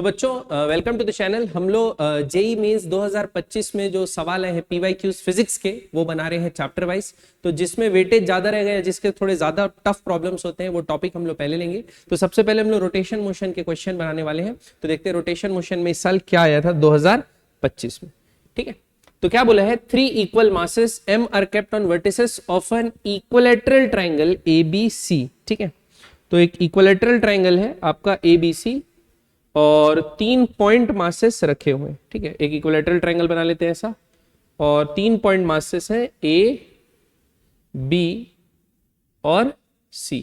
तो बच्चों welcome to the channel. हम लोग जेई मेंस 2025 में जो सवाल है पीवाईक्यूज फिजिक्स के वो बना रहे हैं चैप्टर वाइज। तो जिसमें वेटेज ज्यादा रह गया, जिसके थोड़े ज्यादा टफ प्रॉब्लम्स होते हैं, वो टॉपिक हम लोग पहले लेंगे। तो सबसे पहले हम लोग रोटेशन मोशन के क्वेश्चन बनाने वाले हैं। तो देखते हैं रोटेशन मोशन में इस साल क्या आया था 2025 में। ठीक है, तो क्या बोला है, 3 equal masses m are kept on vertices of an equilateral triangle ABC। ठीक है, तो एक इक्विलैटरल ट्राइंगल है आपका ABC और 3 पॉइंट मासेस रखे हुए हैं। ठीक है, एक इक्विलैटरल ट्राइंगल बना लेते हैं ऐसा, और 3 पॉइंट मासेस हैं A, B और C।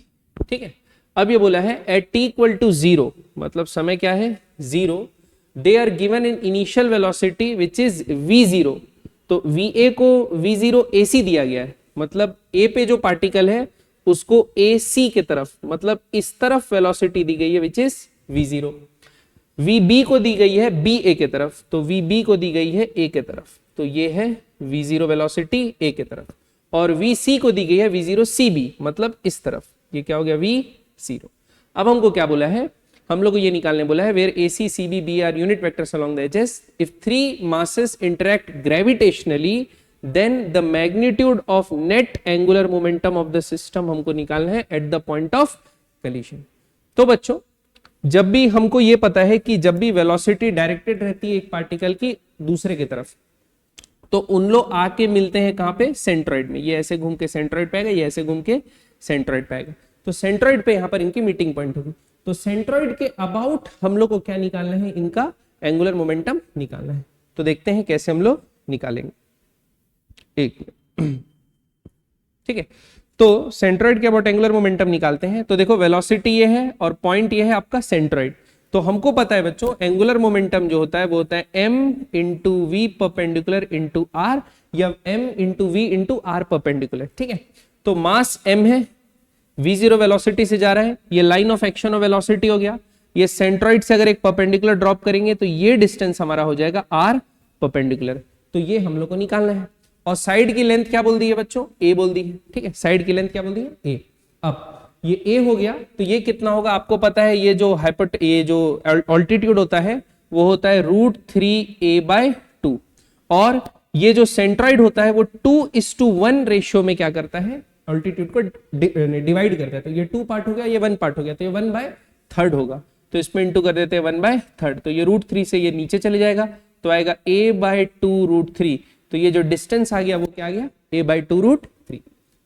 ठीक है, अब ये बोला है एट t इक्वल टू 0, मतलब समय क्या है 0, they are given in initial velocity which is v0। तो va को v0 AC दिया गया है, मतलब A पे जो पार्टिकल है उसको AC के तरफ, मतलब इस तरफ वेलोसिटी दी गई है विच इज v0। vb को दी गई है ba के तरफ, तो vb को दी गई है a के तरफ, तो ये है v0 वेलोसिटी a के तरफ, और vc को दी गई है v0 cb, मतलब इस तरफ, ये क्या हो गया v0। अब हमको क्या बोला है, हम लोग को ये निकालने बोला है where ac cb b are unit vectors along the axes, if 3 masses interact gravitationally then the magnitude of net angular momentum of the system हमको निकालना है at the point of collision। तो बच्चों जब भी हमको ये पता है कि जब भी वेलोसिटी डायरेक्टेड रहती है एक पार्टिकल की दूसरे की तरफ, तो उन लोग आके मिलते हैं कहां पे, सेंट्रॉइड में। ये ऐसे घूम के सेंट्रॉइड पे आएगा, ये ऐसे घूम के सेंट्रॉइड पे आएगा, तो सेंट्रॉइड पे यहां पर इनकी मीटिंग पॉइंट होगी। तो सेंट्रॉइड के अबाउट हम लोग को क्या निकालना है, इनका एंगुलर मोमेंटम निकालना है। तो देखते हैं कैसे हम लोग निकालेंगे, एक मिनट। ठीक है, तो सेंट्रॉइड के अबाउट एंगुलर मोमेंटम निकालते हैं। तो देखो वेलोसिटी ये है और पॉइंट ये है आपका सेंट्रॉइड। तो हमको पता है बच्चों एंगुलर मोमेंटम जो होता है वो होता है m into V perpendicular into R, या m into V into R perpendicular. ठीक है, तो मास m है, v0 वेलोसिटी से जा रहा है, ये line of action of velocity हो गया। ये सेंट्रॉइड से अगर एक परपेंडिकुलर ड्रॉप करेंगे तो ये डिस्टेंस हमारा हो जाएगा r परपेंडिकुलर। तो ये हम लोग को निकालना है। और साइड की लेंथ क्या बोल दी है बच्चों, a बोल दी है। ठीक है, साइड की लेंथ क्या बोल दी है, a। अब ये a हो गया, तो ये कितना होगा आपको पता है, ये जो ये जो ऑल्टीट्यूड होता है वो होता है √3a/2, और ये जो सेंट्रॉइड होता है वो 2:1 रेशियो में क्या करता है, ऑल्टीट्यूड को डिवाइड करता है। तो ये 2 पार्ट हो गया, ये 1 पार्ट हो गया, तो ये 1/3 होगा। तो इसमें इंटू कर देते हैं 1/3, तो ये √3 से ये नीचे चले जाएगा, तो आएगा a/2√3। तो ये जो डिस्टेंस आ गया वो क्या आ गया, a/2√3।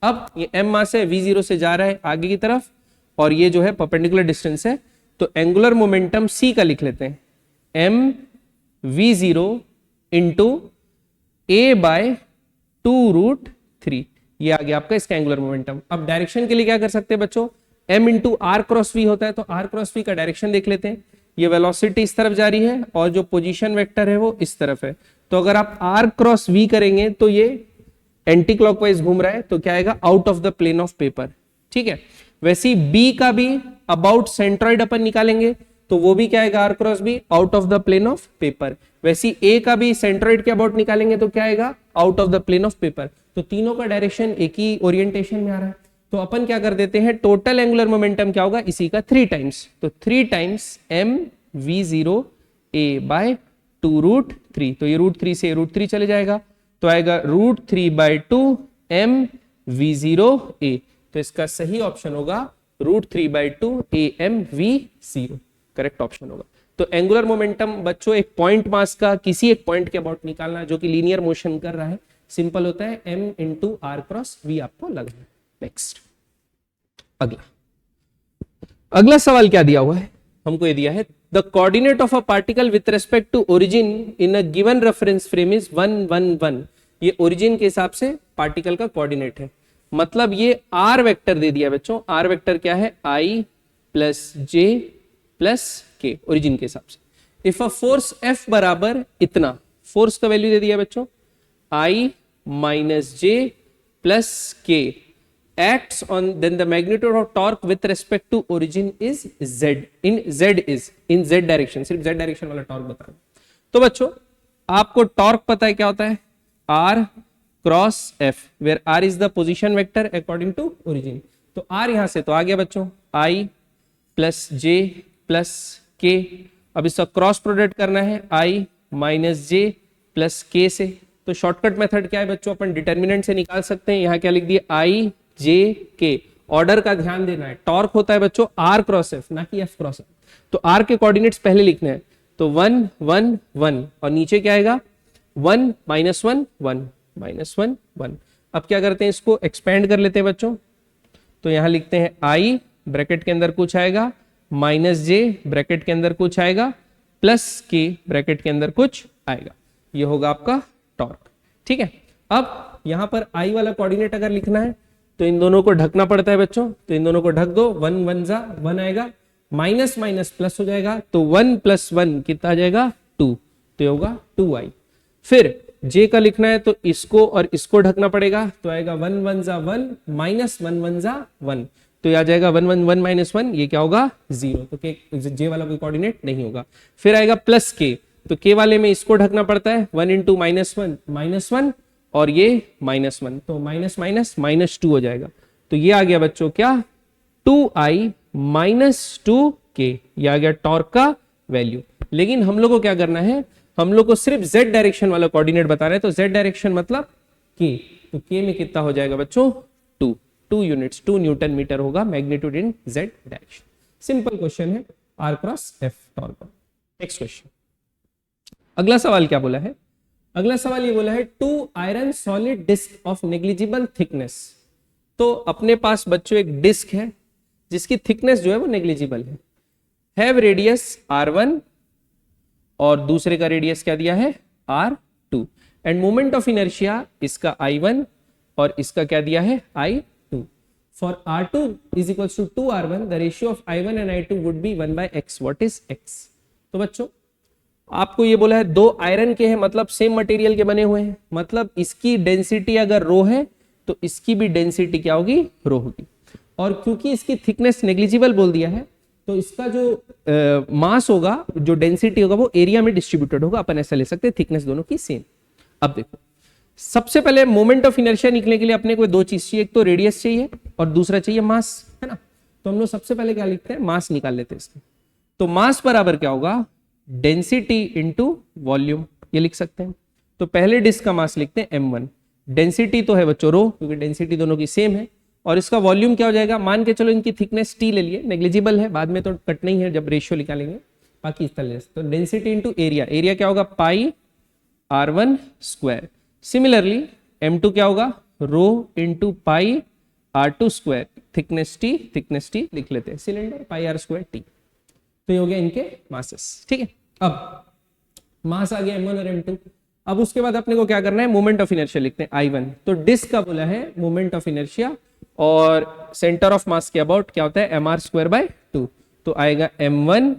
अब ये m मास है, v0 से जा रहा है आगे की तरफ, और ये जो है परपेंडिकुलर डिस्टेंस है। तो एंगुलर मोमेंटम c का लिख लेते हैं, m v0 इंटू a/2√3, ये आ गया आपका इसका एंगुलर मोमेंटम। अब डायरेक्शन के लिए क्या कर सकते हैं बच्चों, m into r cross v होता है, तो r क्रॉस v का डायरेक्शन देख लेते हैं। ये वेलोसिटी इस तरफ जा रही है और जो पोजीशन वेक्टर है वो इस तरफ है, तो अगर आप r क्रॉस v करेंगे तो ये एंटी क्लॉकवाइज घूम रहा है, तो क्या आएगा, out of the plane of paper. ठीक है, वैसे ही b का भी अबाउट सेंट्रॉइड अपन निकालेंगे, तो वो भी क्या आएगा, r cross b out of the plane of paper. वैसे ही a का भी सेंट्रॉइड के अबाउट निकालेंगे तो क्या आएगा, out of the plane of paper. तो तीनों का डायरेक्शन एक ही ओरिएंटेशन में आ रहा है। तो अपन क्या कर देते हैं, टोटल एंगुलर मोमेंटम क्या होगा, इसी का 3 टाइम्स, तो 3 टाइम्स m v0 a/2√3। तो ये √3 से √3 चले जाएगा, तो आएगा √3/2 m v0 a। तो इसका सही ऑप्शन होगा √3/2 am v0, करेक्ट ऑप्शन होगा। तो एंगुलर मोमेंटम बच्चों एक पॉइंट मास का किसी एक पॉइंट के अबाउट निकालना जो कि लीनियर मोशन कर रहा है, सिंपल होता है, m into are cross v आपको लगना है। नेक्स्ट, अगला सवाल क्या दिया हुआ है, हमको ये दिया है the coordinate of a particle with respect to origin in a given reference frame is 1 1 1। ये ओरिजिन के हिसाब से पार्टिकल का कोऑर्डिनेट है, मतलब ये आर वेक्टर दे दिया बच्चों। आर वेक्टर क्या है, i plus j plus k, origin के हिसाब से। इफ अ फोर्स F बराबर इतना, फोर्स का वैल्यू दे दिया बच्चों i minus j plus k acts on, then the magnitude of torque with respect to origin is z, in z direction, सिर्फ z direction वाला टॉर्क बताना। तो बच्चों आपको टॉर्क पता है क्या होता है, r cross f, where r is the position vector according to origin. तो r यहां से तो आ गया बच्चों i plus j plus k, अब इसका क्रॉस प्रोडक्ट करना है i माइनस जे प्लस के से। तो शॉर्टकट मेथड क्या है बच्चों, अपन डिटर्मिनेंट से निकाल सकते हैं। यहाँ क्या लिख दिया, आई जे के। ऑर्डर का ध्यान देना है, टॉर्क होता है बच्चों आर क्रॉस एफ, ना कि एफ क्रॉस एफ। तो आर के कोऑर्डिनेट्स पहले लिखने हैं, तो 1 1 1 और नीचे क्या आएगा 1 माइनस 1 1 माइनस 1 1। अब क्या करते हैं, इसको एक्सपेंड कर लेते हैं बच्चों। तो यहां लिखते हैं आई ब्रैकेट के अंदर कुछ आएगा माइनस जे ब्रैकेट के अंदर कुछ आएगा प्लस के ब्रैकेट के अंदर कुछ आएगा। ये होगा आपका टॉर्क। ठीक है, अब यहां पर आई वाला कोऑर्डिनेट अगर लिखना है तो इन दोनों को ढकना पड़ता है बच्चों। तो इन दोनों को ढक दो, 1 1 जा 1 आएगा, माइनस माइनस प्लस हो जाएगा, तो 1 प्लस 1 कितना आ जाएगा 2, तो ये होगा 2i। फिर j का लिखना है तो इसको और इसको ढकना पड़ेगा, तो आएगा 1 1 जा 1 माइनस 1 1 जा 1, तो ये आ जाएगा 1 1 1 माइनस 1, ये क्या होगा 0, तो j वाला कोई कोऑर्डिनेट नहीं होगा। फिर आएगा प्लस k, तो k वाले में इसको ढकना पड़ता है, 1 इंटू माइनस 1 माइनस 1 और ये माइनस 1, तो माइनस माइनस माइनस 2 हो जाएगा। तो ये आ गया बच्चों क्या 2i माइनस 2k, ये आ गया टॉर्क का वैल्यू। लेकिन हम लोग को क्या करना है, हम लोग को सिर्फ z डायरेक्शन वाला कोऑर्डिनेट बता रहे हैं। तो z डायरेक्शन मतलब k, तो k में कितना हो जाएगा बच्चों 2 यूनिट्स, 2 न्यूटन मीटर होगा मैग्नीट्यूड इन z डायरेक्शन। सिंपल क्वेश्चन है r क्रॉस f टॉर्क का। नेक्स्ट क्वेश्चन, अगला सवाल क्या बोला है, अगला सवाल ये बोला है 2 iron solid disc of negligible thickness. तो अपने पास बच्चों एक डिस्क है जिसकी थिकनेस जो है वो नेग्लिजिबल है, हैव रेडियस r1 और दूसरे का रेडियस क्या दिया है r2, end moment of inertia इसका i1 और इसका क्या दिया है i2। For r2 is equals to 2r1 the ratio of i1 and i2 would be 1/x। What is x? तो बच्चों आपको ये बोला है 2 आयरन के हैं, मतलब सेम मटेरियल के बने हुए हैं, मतलब इसकी डेंसिटी अगर रो है तो इसकी भी डेंसिटी क्या होगी रो होगी। और क्योंकि इसकी थिकनेस नेग्लिजिबल बोल दिया है तो इसका जो मास होगा, जो डेंसिटी होगा वो एरिया में डिस्ट्रीब्यूटेड होगा। अपन ऐसा ले सकते हैं, थिकनेस दोनों की सेम। अब देखो सबसे पहले मोमेंट ऑफ इनर्शिया निकलने के लिए अपने को 2 चीज चाहिए, एक तो रेडियस चाहिए और दूसरा चाहिए मास, है ना। तो हम लोग सबसे पहले क्या लिखते हैं, मास निकाल लेते हैं इसके। तो मास बराबर क्या होगा डेंसिटी इंटू वॉल्यूम, ये लिख सकते हैं। तो पहले डिस्क का मास लिखते हैं m1, डेंसिटी तो है बच्चों रो, क्योंकि डेंसिटी दोनों की सेम है, और इसका वॉल्यूम क्या हो जाएगा, मान के चलो इनकी थिकनेस t ले लिए, नेग्लिजिबल है, बाद में तो कट नहीं है जब रेशियो निकालेंगे, बाकी इस तरह से। तो डेंसिटी इंटू एरिया, एरिया क्या होगा पाई r1 स्क्वायर। सिमिलरली m2 क्या होगा rho into pi r2 square, thickness t लिख लेते हैं, cylinder pi r square t। तो ये हो गया इनके मासेस। ठीक है, अब मास आ गया m1 और m2। अब उसके बाद अपने को क्या करना है, मोमेंट ऑफ इनर्शिया लिखते हैं i1। तो डिस्क का बोला है मोमेंट ऑफ इनर्शिया और सेंटर ऑफ मास के अबाउट क्या होता है mr स्क्वायर बाय 2, तो आएगा m1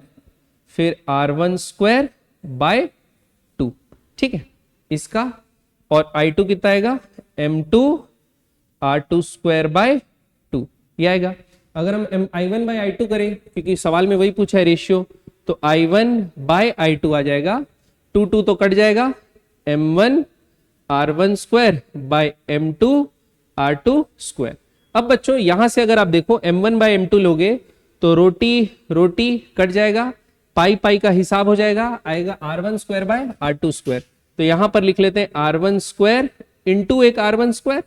फिर r1 स्क्वायर बाय 2। ठीक है, इसका और i2 कितना आएगा m2 r2 स्क्वायर बाय 2, ये आएगा। अगर हम i1 बाय i2 करें, क्योंकि सवाल में वही पूछा है रेशियो, तो i1 बाय i2 आ जाएगा, 2 2 तो कट जाएगा, m1 r1 square by m2 r2 square. अब बच्चों यहां से अगर आप देखो m1 बाय m2 लोगे तो रोटी रोटी कट जाएगा, पाई पाई का हिसाब हो जाएगा, आएगा r1 square by r2 square. तो यहां पर लिख लेते हैं r1 स्क्वायर इंटू एक r1 square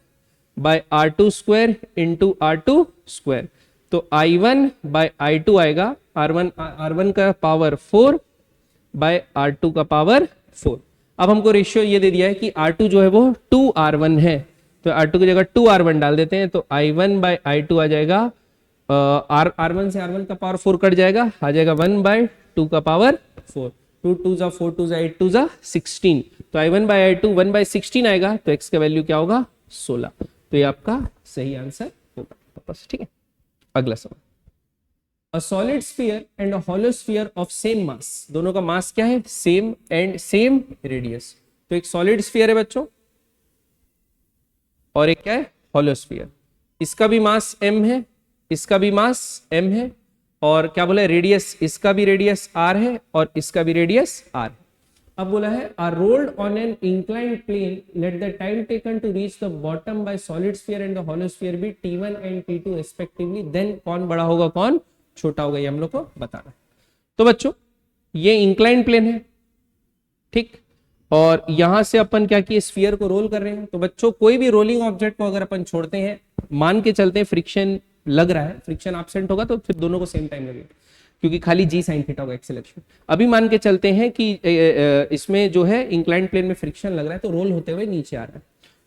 by r2 square into r2 square. तो i1 बाय i2 आएगा r1 का पावर 4 बाय r2 का पावर 4। अब हमको रेशियो ये दे दिया है कि r2 जो है वो 2r1 है, तो r2 की जगह 2r1 डाल देते हैं, तो i1 बाय i2 आ जाएगा r1 से r1 का पावर 4 कट जाएगा, आ जाएगा 1 बाय 2 का पावर 4, 2 2 जा 4 2 जा 8 2 जा 16, तो i1 बाय i2 1 बाय 16 आएगा, तो x का वैल्यू क्या होगा 16। तो ये आपका सही आंसर होगा। ठीक है, अगला सवाल, अ solid sphere and a hollow sphere of same mass, दोनों का मास क्या है सेम एंड सेम रेडियस। तो एक सॉलिड स्फीयर है बच्चों और एक क्या है हॉलो स्फीयर, इसका भी मास m है, इसका भी मास m है, और क्या बोला है रेडियस, इसका भी रेडियस r है और इसका भी रेडियस r है। अब बोला है are rolled on an inclined plane, let the time taken to reach the bottom by solid sphere and the hollow sphere be t1 and t2 respectively, then कौन बड़ा होगा कौन छोटा होगा, ये हम लोग को बताना है। तो बच्चों ये इंक्लाइन प्लेन है, ठीक, और यहां से अपन क्या किए, स्फीयर को रोल कर रहे हैं। तो बच्चों कोई भी रोलिंग ऑब्जेक्ट को अगर अपन छोड़ते हैं, मान के चलते हैं फ्रिक्शन लग रहा है, फ्रिक्शन एब्सेंट होगा तो फिर दोनों को सेम टाइम लगेगा, क्योंकि खाली जी साइन थीटा होगा एक्सेलरेशन। अभी मान के चलते हैं कि इसमें जो है इंक्लाइंड प्लेन में फ्रिक्शन लग रहा है तो रोल होते हुए नीचे आ रहा है,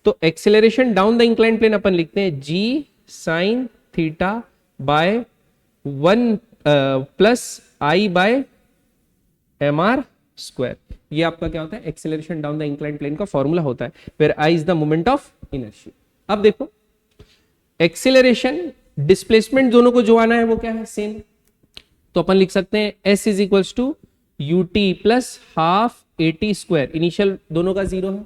तो acceleration down the inclined plane अपन लिखते हैं g sine theta by 1 plus I by M R square. ये आपका क्या होता है, acceleration down the inclined plane का फॉर्मूला होता है, where I is the moment of inertia. अब देखो एक्सेलरेशन डिस्प्लेसमेंट दोनों को जो आना है वो क्या है, सेम। तो अपन लिख सकते हैं s is equals to U T plus half A T square, initial दोनों का 0 है।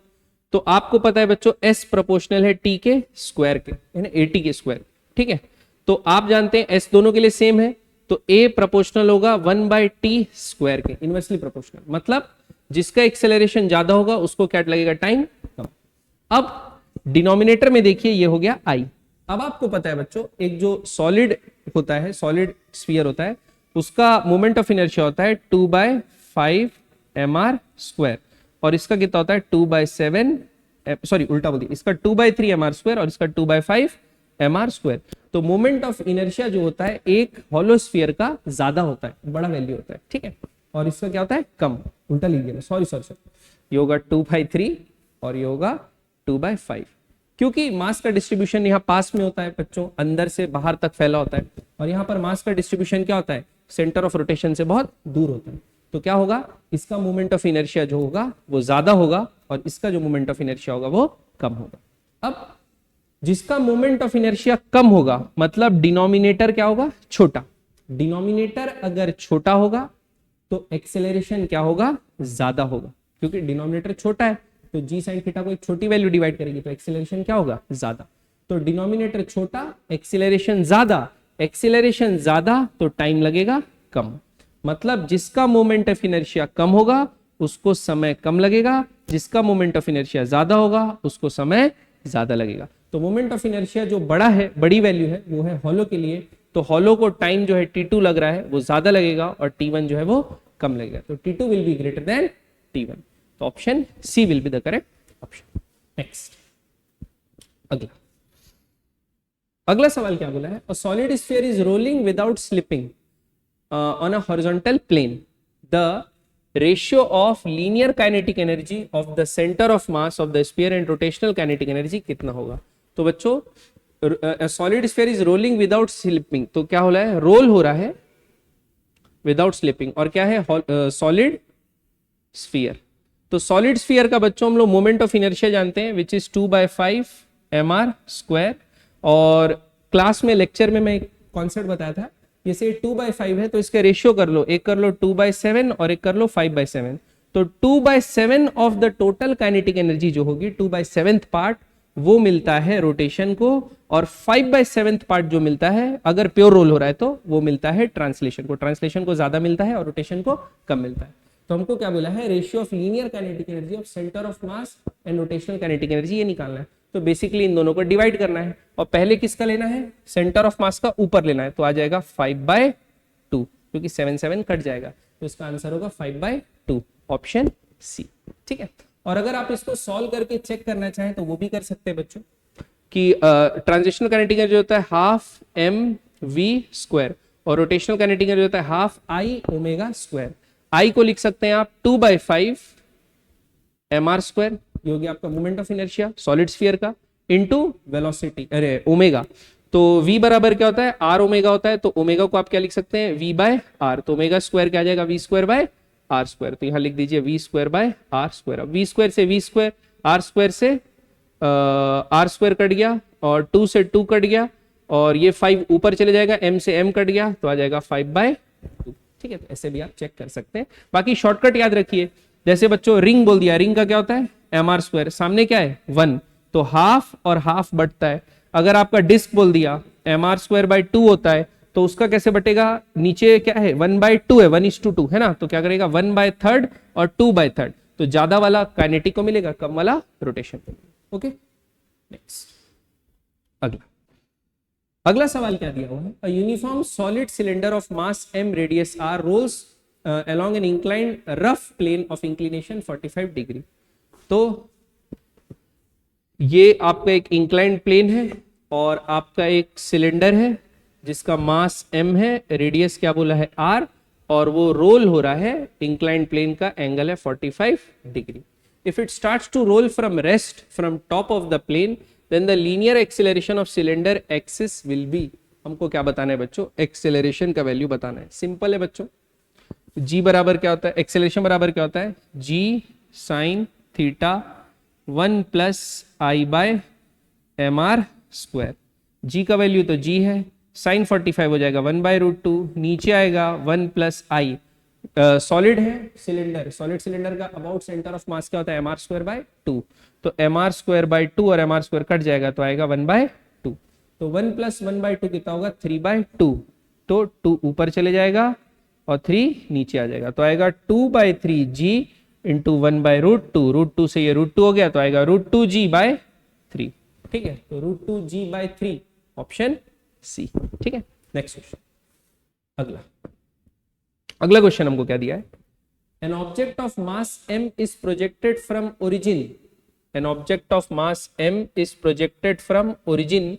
तो आपको पता है बच्चों s प्रोपोर्शनल है t के स्क्वायर के, है ना, at के स्क्वायर, ठीक है। तो आप जानते हैं s दोनों के लिए सेम है, तो a प्रोपोर्शनल होगा 1/t स्क्वायर के, इनवर्सली प्रोपोर्शनल, मतलब जिसका एक्सेलरेशन ज्यादा होगा उसको क्या लगेगा, टाइम कम। अब डिनोमिनेटर में देखिए ये हो गया i। अब आपको पता है बच्चों एक जो सॉलिड होता है, सॉलिड स्फीयर होता है, उसका मोमेंट ऑफ इनर्शिया होता है 2/5 mr स्क्वायर, और इसका कितना होता है 2/7, सॉरी उल्टा बोल दिया, इसका 2/3 mr स्क्वायर और इसका 2/5 mr स्क्वायर। तो मोमेंट ऑफ इनर्शिया जो होता है एक हॉलो स्फीयर का ज्यादा होता है, बड़ा वैल्यू होता है, ठीक है, और इसका क्या होता है कम, उल्टा लिख दिया, सॉरी सॉरी, ये होगा 2/3 और ये होगा 2/5, क्योंकि मास का डिस्ट्रीब्यूशन यहाँ पास में होता है बच्चों, अंदर से बाहर तक फैला होता है, और यहाँ पर मास का डिस्ट्रीब्यूशन क्या होता है, सेंटर ऑफ रोटेशन से बहुत दूर होता है। तो क्या होगा, इसका मोमेंट ऑफ इनर्शिया जो होगा वो ज्यादा होगा और इसका जो मोमेंट ऑफ इनर्शिया होगा वो कम होगा। अब जिसका मोमेंट ऑफ इनर्शिया कम होगा मतलब डिनोमिनेटर क्या होगा, छोटा। डिनोमिनेटर अगर छोटा होगा तो एक्सेलरेशन क्या होगा, ज्यादा होगा, क्योंकि डिनोमिनेटर छोटा है तो जी साइन थीटा को एक छोटी वैल्यू डिवाइड करेगी तो एक्सेलरेशन क्या होगा, ज्यादा। तो डिनोमिनेटर छोटा, एक्सेलरेशन ज्यादा, एक्सेलरेशन ज्यादा तो टाइम लगेगा कम, मतलब जिसका मोमेंट ऑफ इनर्शिया कम होगा उसको समय कम लगेगा, जिसका मोमेंट ऑफ इनर्शिया ज्यादा होगा उसको समय ज्यादा लगेगा। तो मोमेंट ऑफ इनर्शिया जो बड़ा है, बड़ी वैल्यू है, वो है हॉलो के लिए, तो हॉलो को टाइम जो है t2 लग रहा है वो ज्यादा लगेगा और t1 जो है वो कम लगेगा, तो t2 will be greater than t1, तो option C will be the correct option. Next, अगला सवाल क्या बोला है, a solid sphere is rolling without slipping on a horizontal plane, the ratio of linear kinetic energy of the centre of mass of the sphere and rotational kinetic energy कितना होगा। तो बच्चों solid sphere is rolling without slipping, तो क्या हो रहा है, role हो रहा है विदाउट स्लिपिंग, और क्या है सॉलिड स्फीयर। तो सॉलिड स्फीयर का बच्चों हम लोग मोमेंट ऑफ इनर्शिया जानते हैं विच इज 2/5 mr स्क्वायर, और क्लास में लेक्चर में मैं एक कॉन्सेप्ट बताया था, जैसे 2/5 है तो इसका रेशियो कर लो, एक कर लो 2/7 और एक कर लो 5/7, तो 2/7 of the total kinetic energy जो होगी 2/7 पार्ट वो मिलता है रोटेशन को, और 5/7 पार्ट जो मिलता है अगर प्योर रोल हो रहा है तो वो मिलता है ट्रांसलेशन को, ट्रांसलेशन को ज्यादा मिलता है और रोटेशन को कम मिलता है। तो हमको क्या बोला है, ratio of linear kinetic energy of centre of mass and rotational kinetic energy ये निकालना है। तो बेसिकली इन दोनों को डिवाइड करना है, और पहले किसका लेना है, सेंटर ऑफ मास का ऊपर लेना है, तो आ जाएगा 5/2, क्योंकि 7 कट जाएगा, तो इसका आंसर होगा 5/2, ऑप्शन सी, ठीक है। और अगर आप इसको सॉल्व करके चेक करना चाहें तो वो भी कर सकते हैं बच्चों, कि ट्रांजिशनल काइनेटिक एनर्जी होता है हाफ mv स्क्वायर और रोटेशनल काइनेटिक एनर्जी होता है हाफ i ओमेगा स्क्वायर। आई को लिख सकते हैं आप 2/5 mr स्क्वायर, ये हो गया आपका moment of inertia solid sphere का, इनटू वेलोसिटी, अरे ओमेगा, तो v बराबर क्या होता है, r ओमेगा होता है, तो ओमेगा को आप क्या लिख सकते हैं, v/r, तो ओमेगा स्क्वायर क्या आ जाएगा, v²/r स्क्वायर, तो यहां लिख दीजिए v²/r स्क्वायर। अब v स्क्वायर से v स्क्वायर, r स्क्वायर से r स्क्वायर कट गया, और 2 से 2 कट गया, और ये 5 ऊपर चले जाएगा, m से m कट गया, तो आ जाएगा 5/2, ठीक है। तो ऐसे भी आप चेक कर सकते हैं। बाकी शॉर्टकट याद रखिए, जैसे बच्चों रिंग बोल दिया, रिंग का क्या होता है mr स्क्वायर, सामने क्या है 1, तो हाफ और हाफ बढ़ता है। अगर आपका डिस्क बोल दिया mr²/2 होता है, तो उसका कैसे बटेगा, नीचे क्या है 1/2 है, 1:2 है ना, तो क्या करेगा 1/3 और 2/3, तो ज्यादा वाला काइनेटिक को मिलेगा, कम वाला रोटेशन को मिलेगा। ओके, नेक्स्ट, अगला सवाल क्या दिया हुआ है, a uniform solid cylinder of mass m radius r rolls along an inclined rough plane of inclination 45 degree. तो ये आपका एक इंक्लाइंड प्लेन है और आपका एक सिलेंडर है जिसका मास m है, रेडियस क्या बोला है r, और वो रोल हो रहा है, इंक्लाइंड प्लेन का एंगल है 45 degree. If it starts to roll from rest from top of the plane then the linear acceleration of cylinder axis will be. हमको क्या बताना है बच्चों, एक्सेलरेशन का वैल्यू बताना है। सिंपल है बच्चों, g बराबर क्या होता है, एक्सेलरेशन बराबर क्या होता है, g sine theta 1 plus I by M R square. g का वैल्यू तो g है, साइन 45 हो जाएगा 1/√2, नीचे आएगा 1 प्लस आई। सॉलिड है सिलेंडर, सॉलिड सिलेंडर का अबाउट सेंटर ऑफ मास क्या होता है, mr²/2, तो mr²/2 और mr² कट जाएगा तो आएगा 1/2, तो 1 + 1/2 कितना होगा 3/2, तो 2 ऊपर चले जाएगा और 3 नीचे आ जाएगा, तो आएगा 2/3g इंटू 1/√2, √2 से ये √2 हो गया तो आएगा √2g/3। ठीक है, तो √2g/3 ऑप्शन सी। ठीक है, नेक्स्ट क्वेश्चन। अगला क्वेश्चन हमको क्या दिया है, an object of mass m is projected from origin, an object of mass m is projected from origin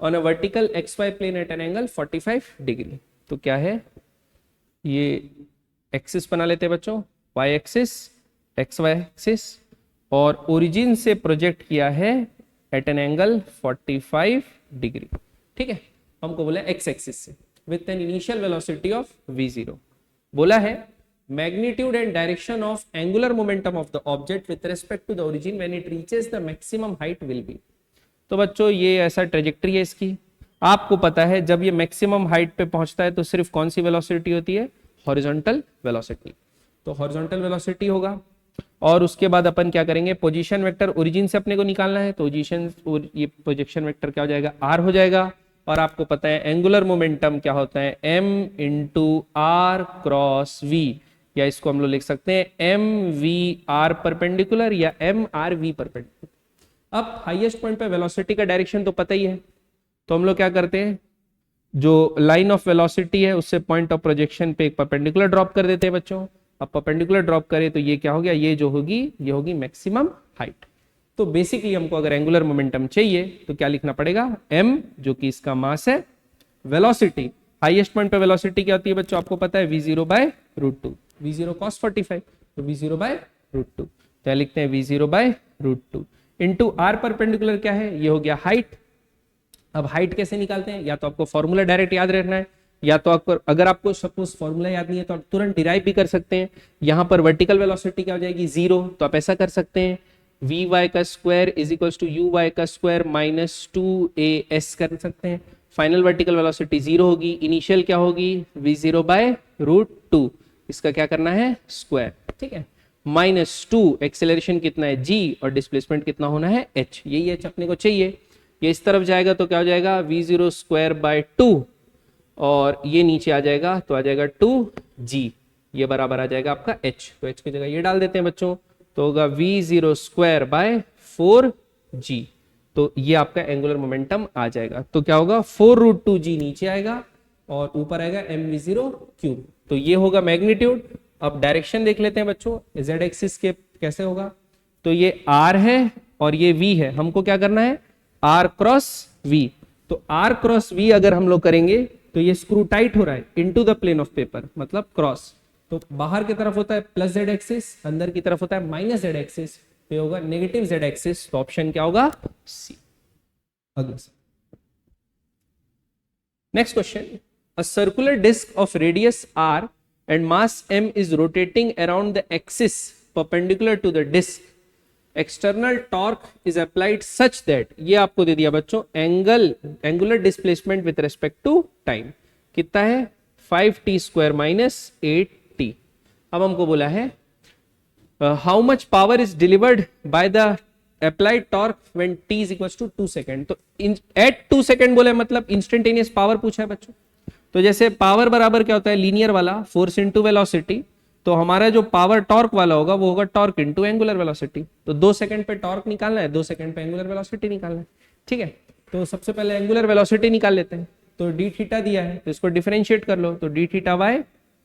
on a vertical xy plane at an angle 45 degree. तो क्या है, ये एक्सिस बना लेते हैं बच्चों, y एक्सिस xy एक्सिस, और origin से प्रोजेक्ट किया है एट एन एंगल 45 डिग्री। ठीक है, हमको बोला x एक्सिस से with an initial velocity of v0, बोला है magnitude and direction of angular momentum of the object with respect to the origin when it reaches the maximum height will be. तो बच्चों ये ऐसा ट्रेजेक्टरी है इसकी, आपको पता है जब ये मैक्सिमम हाइट पे पहुंचता है तो सिर्फ कौन सी वेलोसिटी होती है, हॉरिजॉन्टल वेलोसिटी, तो हॉरिजॉन्टल वेलोसिटी होगा। और उसके बाद अपन क्या करेंगे, पोजीशन वेक्टर ओरिजिन से अपने को निकालना है, तो पोजीशन ये प्रोजेक्शन वेक्टर क्या हो जाएगा, r हो जाएगा। और आपको पता है एंगुलर मोमेंटम क्या होता है, m into are cross v, या इसको हम लोग लिख सकते हैं एम वी आर परपेंडिकुलर या एम आर वी परपेंडिकुलर। अब हाईएस्ट पॉइंट पे वेलोसिटी का डायरेक्शन तो पता ही है, तो हम लोग क्या करते हैं, जो लाइन ऑफ वेलोसिटी है उससे पॉइंट ऑफ प्रोजेक्शन पे एक परपेंडिकुलर ड्रॉप कर देते हैं बच्चों। अब परपेंडिकुलर ड्रॉप करें तो ये क्या हो गया, ये जो होगी ये होगी मैक्सिमम हाइट। तो बेसिकली हमको अगर एंगुलर मोमेंटम चाहिए तो क्या लिखना पड़ेगा, m जो कि इसका मास है, वेलोसिटी, हाईएस्ट पॉइंट पे वेलोसिटी क्या होती है बच्चों, आपको पता है v0/√2, v0 cos 45, तो v0/√2, तो लिखते हैं v0/√2 इंटू r परपेंडिकुलर क्या है, ये हो गया हाइट। अब हाइट कैसे निकालते हैं, या तो आपको फॉर्मूला डायरेक्ट याद रखना है, या तो आपको अगर आपको सपोज फॉर्मूला याद नहीं है तो आप तुरंत डिराइव भी कर सकते हैं। यहां पर वर्टिकल वेलोसिटी क्या हो जाएगी 0, तो आप ऐसा कर सकते हैं vy का square is equal to uy का स्क्वायर माइनस 2as कर सकते हैं। फाइनल वर्टिकल वेलोसिटी 0 होगी, इनिशियल क्या होगी v0/√2, इसका क्या करना है स्क्वायर। ठीक है, माइनस 2 एक्सेलरेशन कितना है g और डिस्प्लेसमेंट कितना होना है h, यही h अपने को चाहिए। ये इस तरफ जाएगा तो क्या हो जाएगा v0²/2, और ये नीचे आ जाएगा तो आ जाएगा 2g, ये बराबर आ जाएगा आपका h, तो h की जगह ये डाल देते हैं बच्चों, तो होगा v0²/4g, तो ये आपका एंगुलर मोमेंटम आ जाएगा। तो क्या होगा 4√2g नीचे आएगा और ऊपर आएगा mv0³, तो ये होगा मैग्नीट्यूड। अब डायरेक्शन देख लेते हैं बच्चों, z एक्सिस के कैसे होगा, तो ये r है और ये v है, हमको क्या करना है r क्रॉस v, तो r क्रॉस v अगर हम लोग करेंगे तो ये स्क्रू टाइट हो रहा है into the plane of paper, मतलब क्रॉस, तो बाहर की तरफ होता है प्लस z एक्सिस, अंदर की तरफ होता है माइनस z एक्सिस, तो ये होगा नेगेटिव z एक्सिस, तो ऑप्शन क्या होगा सी। अगला next question, a circular disc of radius r and mass m is rotating around the axis perpendicular to the disk, external torque is applied such that, ये आपको दे दिया बच्चों angular displacement with respect to time कितना है 5t² minus 8t। अब हमको बोला है how much power is delivered by the applied torque when t is equals to 2 second, तो एट 2 सेकेंड बोले मतलब इंस्टेंटेनियस पावर पूछा है बच्चों। तो जैसे पावर बराबर क्या होता है लीनियर वाला फोर्स इनटू वेलोसिटी, तो हमारा जो पावर टॉर्क वाला होगा वो होगा टॉर्क इनटू एंगुलर वेलोसिटी, तो 2 सेकंड पे टॉर्क निकालना है, 2 सेकंड पे एंगुलर वेलोसिटी निकालना है। ठीक है, तो सबसे पहले एंगुलर वेलोसिटी निकाल लेते हैं, तो डी थीटा दिया है तो इसको डिफरेंशिएट कर लो, तो डी थीटा वाई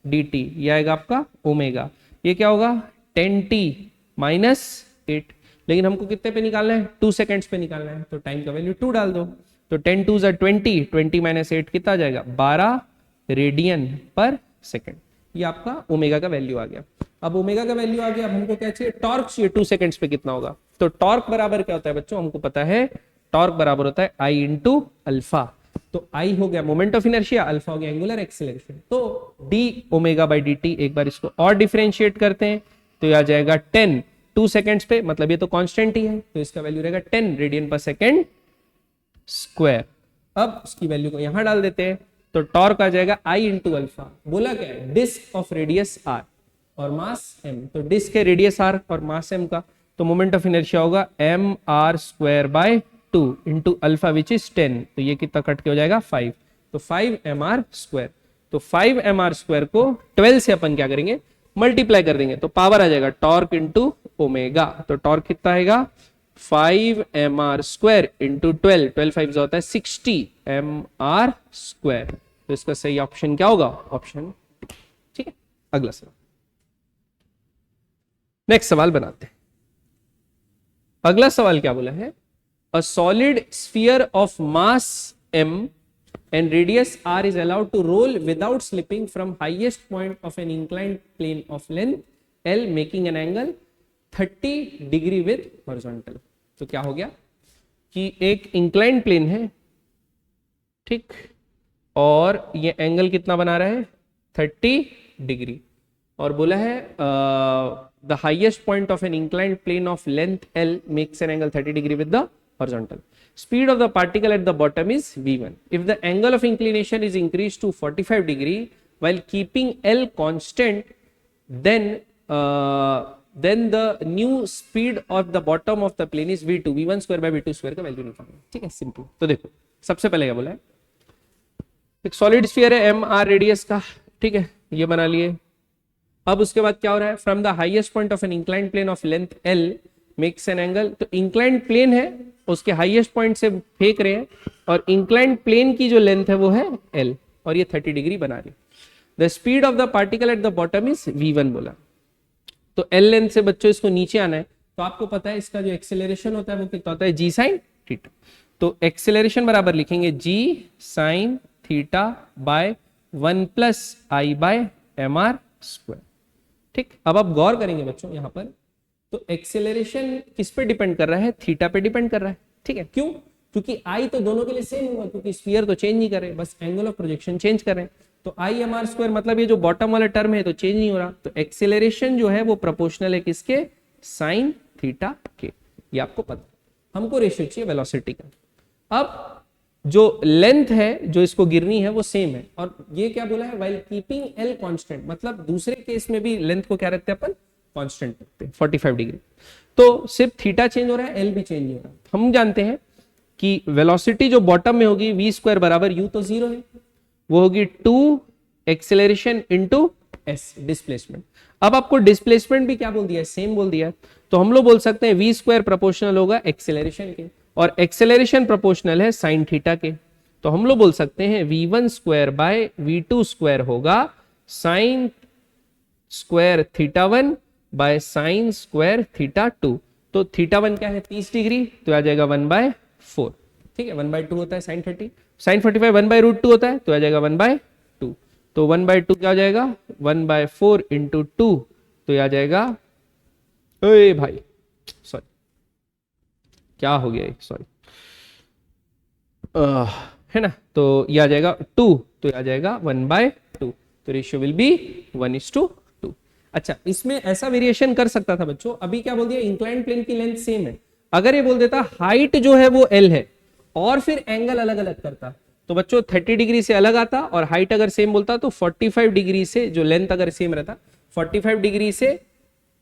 dt, ये आएगा आपका ओमेगा, ये क्या होगा 10t माइनस 8, लेकिन हमको कितने पे निकालना है 2 सेकेंड्स पे निकालना है, तो टाइम का वैल्यू 2 डाल दो, तो 10 2 20, 20 माइनस 8 कितना आ जाएगा 12 रेडियन पर सेकेंड, ये आपका ओमेगा का वैल्यू आ गया। अब ओमेगा का वैल्यू आ गया, अब हमको क्या चाहिए टॉर्क चाहिए 2 सेकेंड्स पे कितना होगा, तो टॉर्क बराबर क्या होता है बच्चों, हमको पता है टॉर्क बराबर होता है आई इंटू अल्फा, तो आई हो गया मोमेंट ऑफ इनर्शिया, अल्फा हो गया एंगुलर एक्सेलरेशन, तो D omega by D T, एक बार इसको और डिफरेंशिएट करते हैं तो ये आ जाएगा 10 2 सेकेंड्स पे, मतलब ये तो कांस्टेंट ही है, तो इसका वैल्यू रहेगा 10 रेडियन पर सेकेंड स्क्वायर। अब इसकी वैल्यू को यहां डाल देते हैं, तो टॉर्क आ जाएगा आई इंटू अल्फा, बोला क्या है डिस्क ऑफ रेडियस आर और मास एम, तो डिस्क है रेडियस आर और मास एम का, तो मोमेंट ऑफ इनर्शिया होगा m are square by 2 into alpha which is 10, तो ये कितना कट के हो जाएगा 5, तो 5 एम आर स्क्वायर, तो 5 एम आर स्क्वायर को 12 से अपन क्या करेंगे मल्टीप्लाई कर देंगे, तो पावर आ जाएगा टॉर्क इंटू ओमेगा, तो टॉर्क कितना आएगा 5 एम आर स्क्वायर इंटू 12, 12 5 होता है 60 एम आर स्क्वायर, तो इसका सही ऑप्शन क्या होगा ऑप्शन, ठीक है। अगला सवाल, नेक्स्ट सवाल बनाते हैं। अगला सवाल क्या बोला है, a solid sphere of mass m and radius r is allowed to roll without slipping from highest point of an inclined plane of length l making an angle 30 degree with horizontal, तो क्या हो गया कि एक inclined plane है, ठीक, और ये एंगल कितना बना रहा है 30 डिग्री, और बोला है the highest point of an inclined plane of length l makes an angle 30 degree with the horizontal. Speed of the particle at the bottom is v1. If the angle of inclination is increased to 45 degree while keeping L constant, then the new speed of the bottom of the plane is v2. v1 square by v2 square का value निकालना, ठीक है simple. तो देखो सबसे पहले क्या बोला है, एक सॉलिड स्फीयर है एम आर रेडियस का, ठीक है, ये बना लिए। अब उसके बाद क्या हो रहा है, from the highest point of an inclined plane of length L makes an angle, तो इंक्लाइंड प्लेन है उसके हाईएस्ट पॉइंट से फेंक रहे हैं, और इंक्लाइंड प्लेन की जो लेंथ है वो है L, और ये 30 डिग्री बना रही है। The speed of the particle at the bottom is v1 बोला, तो L लेंथ से बच्चों इसको नीचे आना है, तो आपको पता है इसका जो एक्सेलरेशन होता है वो कितना होता है g sin थीटा, तो एक्सेलरेशन बराबर लिखेंगे g sin theta by 1 plus I by M R square, ठीक। अब आप गौर करेंगे बच्चों यहाँ पर, तो एक्सेलरेशन किस पे डिपेंड कर रहा है, थीटा पे डिपेंड कर रहा है, ठीक है, क्यों, क्योंकि आई तो दोनों के लिए सेम होगा, क्योंकि स्फीयर तो चेंज नहीं कर रहे, बस एंगल ऑफ प्रोजेक्शन चेंज कर रहे हैं, तो आई एम आर स्क्वायर मतलब ये जो बॉटम वाला टर्म है तो चेंज नहीं हो रहा, तो एक्सेलरेशन जो है वो प्रोपोर्शनल है किसके, साइन थीटा के, ये आपको पता, हमको रेशियो चाहिए वेलोसिटी का। अब जो लेंथ है जो इसको गिरनी है वो सेम है, और ये क्या बोला है, व्हाइल कीपिंग एल कांस्टेंट, मतलब दूसरे केस में भी लेंथ को क्या रखते हैं अपन कांस्टेंट रखते हैं 45 डिग्री, तो सिर्फ थीटा चेंज हो रहा है एल भी चेंज नहीं हो रहा। हम जानते हैं कि वेलोसिटी जो बॉटम में होगी v स्क्वायर बराबर u तो 0 है, वो होगी 2 एक्सेलरेशन इंटू एस डिस्प्लेसमेंट। अब आपको डिस्प्लेसमेंट भी क्या बोल दिया है, सेम बोल दिया है, तो हम लोग बोल सकते हैं v स्क्वायर प्रोपोर्शनल होगा एक्सेलरेशन के, और एक्सेलरेशन प्रोपोर्शनल है साइन थीटा के, तो हम लोग बोल सकते हैं v1 square by v2 square होगा sine square theta 1 by sine square theta 2, तो थीटा 1 क्या है 30 डिग्री, तो आ जाएगा 1/4, ठीक है, 1/2 होता है साइन 30, साइन 45 1/√2 होता है, तो आ जाएगा 1/2, तो 1/2 क्या हो जाएगा 1/4 इंटू 2, तो ये आ जाएगा, ओए भाई सॉरी क्या हो गया, सॉरी है ना, तो ये आ जाएगा 2, तो ये आ जाएगा 1/2, तो रेशियो विल बी 1:2। अच्छा, इसमें ऐसा वेरिएशन कर सकता था बच्चों, अभी क्या बोल दिया इंक्लाइंड प्लेन की लेंथ सेम है, अगर ये बोल देता हाइट जो है वो L है और फिर एंगल अलग अलग करता, तो बच्चों 30 डिग्री से अलग आता, और हाइट अगर सेम बोलता तो 45 डिग्री से, जो लेंथ अगर सेम रहता 45 डिग्री से,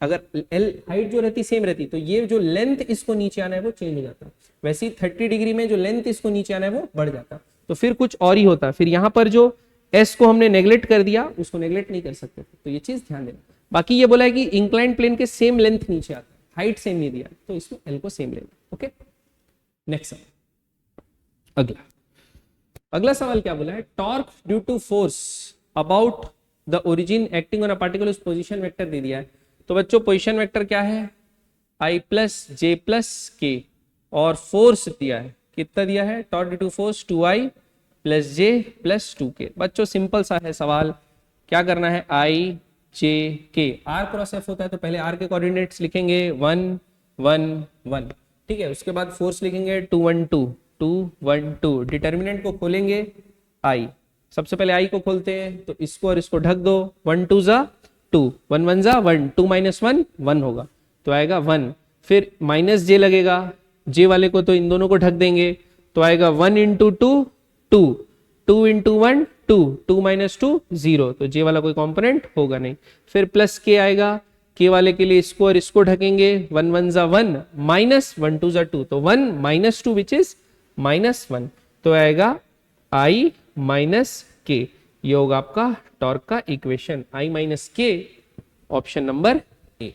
अगर L हाइट जो रहती सेम रहती, तो ये जो लेंथ इसको नीचे आना है वो चेंज हो जाता, वैसे ही 30 डिग्री में जो लेंथ इसको नीचे आना है वो बढ़ जाता, तो फिर कुछ और ही होता। फिर यहाँ पर जो S को हमने नेग्लेक्ट कर दिया, उसको नेग्लेक्ट नहीं कर सकते, तो ये चीज ध्यान देना। बाकी ये बोला है कि इंक्लाइंड प्लेन के सेम लेंथ नीचे आता है, हाइट सेम नहीं दिया, तो इसमें L को सेम लेना, ओके। नेक्स्ट सवाल, अगला सवाल क्या बोला है, torque due to force about the origin acting on a particle उस पोजीशन वेक्टर दे दिया है। तो बच्चों पोजीशन वेक्टर क्या है, i प्लस जे प्लस के, और फोर्स दिया है, कितना दिया है, torque due to force 2i plus j plus 2k। बच्चों सिंपल सा है सवाल, क्या करना है, i जे के, r क्रॉस f होता है तो पहले r के कोऑर्डिनेट्स लिखेंगे 1 1 1, ठीक है, उसके बाद फोर्स लिखेंगे 2 1 2 2 1 2, डिटर्मिनेंट को खोलेंगे i, सबसे पहले i को खोलते हैं तो इसको और इसको ढक दो, 1 2 जा 2, 1 1 जा 1, 2 माइनस 1 1 होगा तो आएगा 1, फिर माइनस जे लगेगा, जे वाले को तो इन दोनों को ढक देंगे तो आएगा 1 इंटू 2 2, 2 इंटू 1 2, 2 माइनस 2 0, तो जे वाला कोई कंपोनेंट होगा नहीं, फिर प्लस के आएगा, के वाले के लिए इसको और इसको ढकेंगे, 1 1 जा 1 माइनस 1 2 जा 2, तो 1 माइनस 2 विच इज माइनस 1, तो आएगा i माइनस के, ये होगा आपका टॉर्क का इक्वेशन, i माइनस के, ऑप्शन नंबर ए।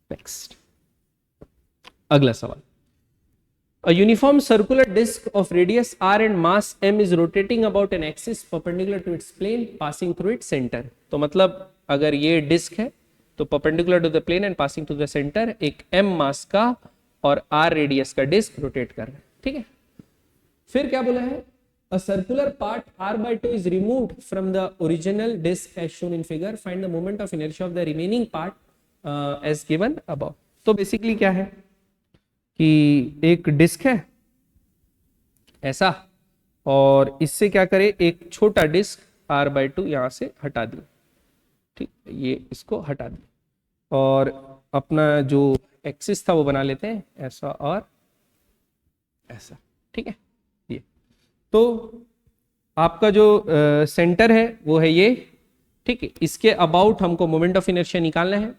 नेक्स्ट अगला सवाल, a uniform circular disk of radius r and mass m is rotating about an axis perpendicular to its plane passing through its center। तो मतलब अगर ये disc है तो perpendicular to the plane and passing through the center एक m मास का और r radius का डिस्क रोटेट कर रहा है, ठीक है। फिर क्या बोला है, a circular part r by 2 is removed from the original disk as shown in figure, find the moment of inertia of the remaining part as given above। तो बेसिकली क्या है कि एक डिस्क है ऐसा, और इससे क्या करे, एक छोटा डिस्क r बाई 2 यहां से हटा दी, ठीक, ये इसको हटा दी, और अपना जो एक्सिस था वो बना लेते हैं ऐसा और ऐसा, ठीक है। ये तो आपका जो सेंटर है वो है ये, ठीक है, इसके अबाउट हमको मोमेंट ऑफ इनर्शिया निकालना है।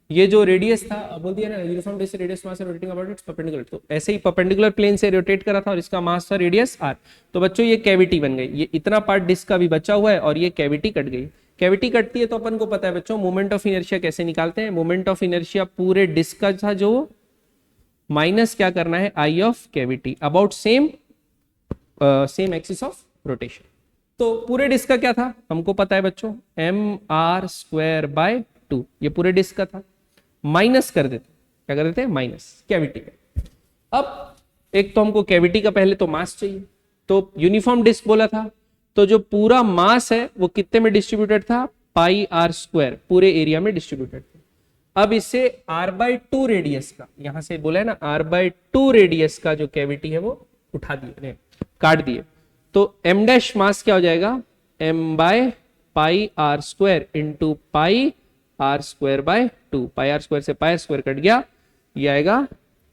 ये जो रेडियस था, बोल दिया ना, uniform disc radius mass rotating about its perpendicular, तो ऐसे ही परपेंडिकुलर प्लेन से रोटेट करा था और इसका मास था रेडियस r। तो बच्चों ये कैविटी बन गई, ये इतना पार्ट डिस्क का भी बचा हुआ है और ये कैविटी कट गई। कैविटी कटती है तो अपन को पता है बच्चों मोमेंट ऑफ इनर्शिया कैसे निकालते हैं, मोमेंट ऑफ इनर्शिया पूरे डिस्क का था जो माइनस क्या करना है, I of cavity about same axis of rotation. तो पूरे डिस्क का क्या था हमको पता है बच्चों, एम आर स्क्वायर बाय 2, ये पूरे डिस्क का था, माइनस कर देते, क्या कर देते हैं, माइनस कैविटी का। अब एक तो हमको कैविटी का पहले तो मास चाहिए, तो यूनिफॉर्म डिस्क बोला था, तो जो पूरा मास है वो कितने में डिस्ट्रीब्यूटेड था, पाई आर स्क्वायर, पूरे एरिया में डिस्ट्रीब्यूटेड था। अब इसे r बाई 2 रेडियस का, यहां से बोला है ना r बाई 2 रेडियस का जो कैविटी है वो उठा दिए, काट दिए, तो m डैश मास क्या हो जाएगा, m by pi r square into pi r square by 2, pi r square से पाई स्क्वायर कट गया, ये आएगा,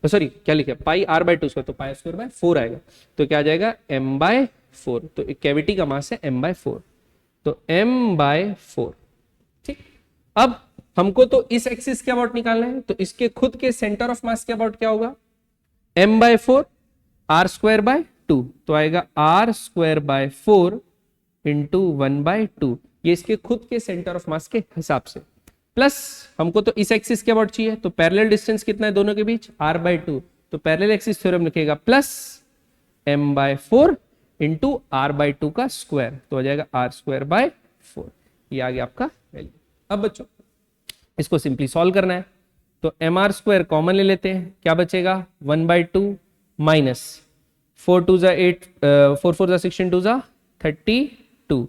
सॉरी क्या लिखा, पाई आर बाय 2 स्क्वायर, तो पाई स्क्वायर बाय 4 आएगा, तो क्या आ जाएगा m बाय 4, तो एक कैविटी का मास है m बाय 4, तो m बाय 4, ठीक। अब हमको तो इस एक्सिस के अबाउट निकालना है, तो इसके खुद के सेंटर ऑफ मास के अबाउट क्या होगा, m by 4 r square by 2, तो आएगा r square by 4 into 1 by 2, ये इसके खुद के सेंटर ऑफ मास के हिसाब से, प्लस हमको तो इस एक्सिस के अबाउट चाहिए, तो पैरेलल डिस्टेंस कितना है दोनों के बीच, r बाय 2, तो पैरेलल एक्सिस थ्योरम लिखेगा plus m by 4 into r by 2 का स्क्वायर, तो हो जाएगा r स्क्वायर बाय 4, ये आ गया आपका वैल्यू। अब बच्चों इसको सिंपली सॉल्व करना है, तो एम आर स्क्वायर कॉमन ले लेते हैं, क्या बचेगा 1 बाई 2 माइनस 4 2 जा 8, 4 4 जा 16 2 जा 32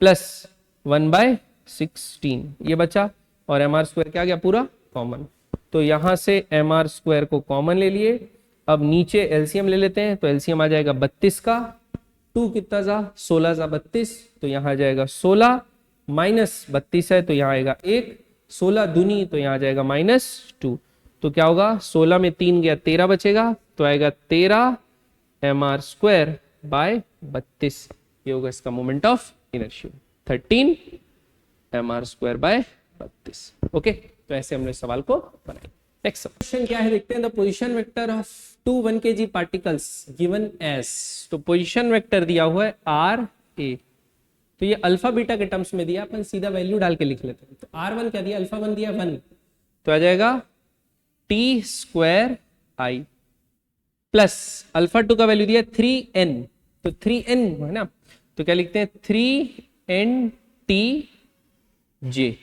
प्लस 1 बाय 16, ये बचा, और एम आर स्क्वायर क्या आ गया पूरा कॉमन, तो यहां से एम आर स्क्वायर को कॉमन ले लिए। अब नीचे एलसीएम ले लेते हैं, तो एलसीएम आ जाएगा 32 का, 2 कितना जा 16 जा 32, तो यहाँ आ जाएगा 16 माइनस 32 है तो यहाँ आएगा 1, 16 दूनी तो यहाँ आ जाएगा -2, तो क्या होगा 16 में 3 गया 13 बचेगा, तो आएगा 13 एम आर स्क्वायर बाय 32, ये होगा इसका moment of inertia 13 m are square by 32। Okay, तो ऐसे हमने सवाल को बनाया। नेक्स्ट क्वेश्चन क्या है देखते हैं, the position vector of 2 1 kg particles given as, तो पोजीशन वेक्टर दिया हुआ है आर ए, तो ये अल्फा बीटा के टर्म्स में दिया, अपन सीधा वैल्यू डाल के लिख लेते हैं, तो r1 क्या दिया, अल्फा 1 दिया 1, तो आ जाएगा t square i plus alpha 2 का वैल्यू दिया 3n, तो 3n है ना, तो क्या लिखते हैं 3n t जे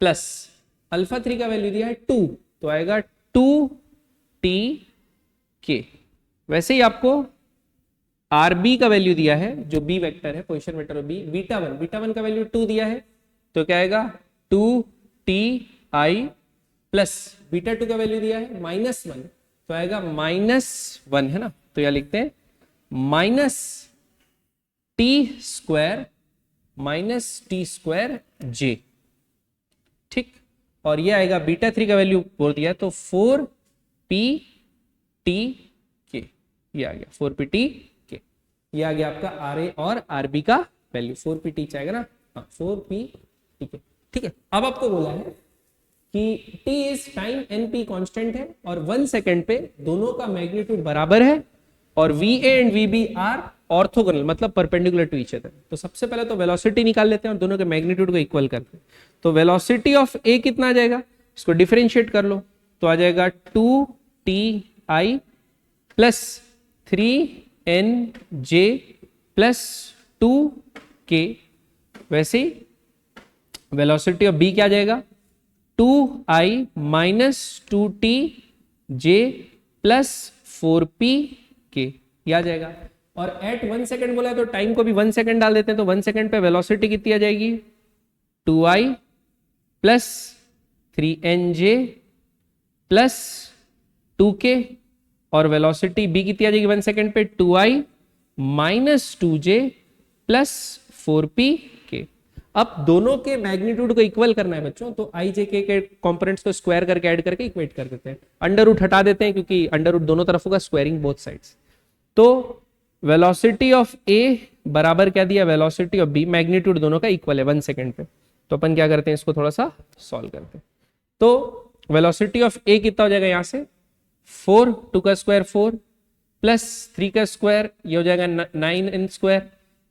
प्लस अल्फा 3 का वैल्यू दिया है 2, तो आएगा 2t k। वैसे ही आपको आरबी का वैल्यू दिया है, जो बी वेक्टर है, position vector of B, beta one का वैल्यू 2 दिया है, तो क्या आएगा 2ti प्लस बीटा 2 का वैल्यू दिया है -1, तो आएगा -1 है ना, तो यह लिखते हैं -t² j। ठीक, और ये आएगा बीटा 3 का वैल्यू बोल दिया तो 4pt k, ये आ गया 4pt k, ये आ गया आपका आर ए और आरबी का वैल्यू। 4pt चाहेगा ना, हाँ 4pt k। ठीक है, अब आपको बोला है कि t is time, np constant है और 1 सेकंड पे दोनों का मैग्नीट्यूड बराबर है और va and vb are orthogonal, मतलब परपेंडिकुलर टू ईच अदर। तो सबसे पहले तो वेलोसिटी निकाल लेते हैं और दोनों के मैग्नीट्यूड को इक्वल करते हैं। तो वेलोसिटी ऑफ a कितना आ जाएगा, इसको डिफरेंशिएट कर लो तो आ जाएगा 2ti plus 3nj plus 2k। वैसे ही वेलोसिटी ऑफ b क्या आ जाएगा, 2i minus 2tj plus 4pk, ये आ जाएगा। और एट 1 सेकंड बोला है तो टाइम को भी 1 सेकंड डाल देते हैं, तो 1 सेकंड पे वेलोसिटी कितनी आ जाएगी, 2i plus 3nj plus 2k, और वेलोसिटी b कितनी आ जाएगी 1 सेकंड पे, 2i minus 2j plus 4pk। अब दोनों के मैग्नीट्यूड को इक्वल करना है बच्चों, तो i j k के कंपोनेंट्स को स्क्वायर करके ऐड करके इक्वेट कर देते हैं। अंडर रूट हटा देते हैं क्योंकि अंडर रूट दोनों तरफ होगा, स्क्वायरिंग बोथ साइड्स। तो वेलोसिटी ऑफ a बराबर क्या दिया, वेलोसिटी ऑफ b, मैग्नीट्यूड दोनों का इक्वल है 1 सेकंड पे। तो अपन क्या करते हैं, इसको थोड़ा सा सॉल्व करते हैं। तो वेलोसिटी ऑफ a कितना हो जाएगा, यहां से 4, 2 का स्क्वायर 4 प्लस 3 का स्क्वायर, ये हो जाएगा 9n स्क्वायर